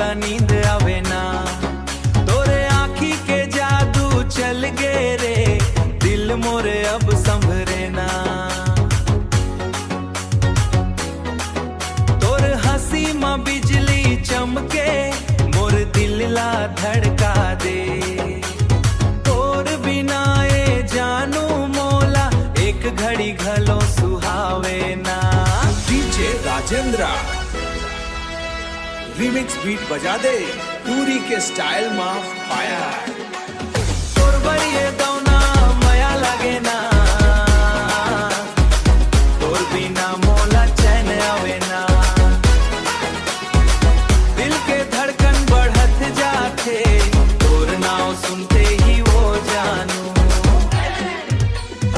मोला नींद आवे ना। तोरे आँखी के जादू चल गे रे, दिल मोरे अब संभरे ना। तोर हंसी माँ बिजली चमके, मोर दिल ला धड़का दे। तोर बिना ए जानू मोला एक घड़ी घलो सुहावे ना। डीजे राजेंद्र रीमिक्स बीट बजा दे, पूरी के स्टाइल में फायर। तोर बड़िए दौना माया लागे ना, तोर बिना मोला चैन आवे ना। दिल के धड़कन बढ़त जाते, तोर नाव सुनते ही वो जानू।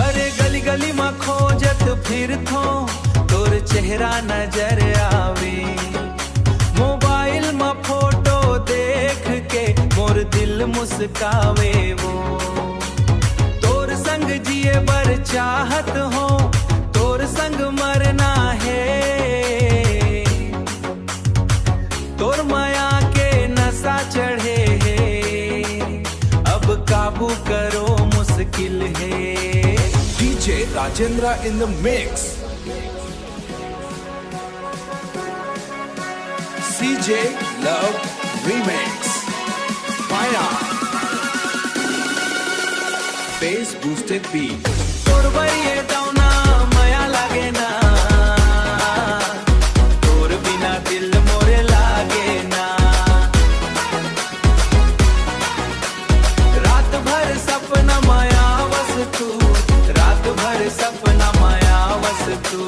अरे गली गली में खोजत फिर थो, तोर चेहरा नजर आवे। मोबाइल में फोटो देख के मोर दिल मुस्कावे वो। तोर संग जिए बर चाहत हो, तोर संग मरना है। तोर माया के नशा चढ़े है, अब काबू करो मुश्किल है। DJ Rajendra in the mix. CJ Love Remix Fire Bass Boosted Beat। तोर बड़िए दौना माया लागे ना, तोर बिना दिल मोरे लागे ना। रात भर सपना माया वस तू, रात भर सपना माया वस तू।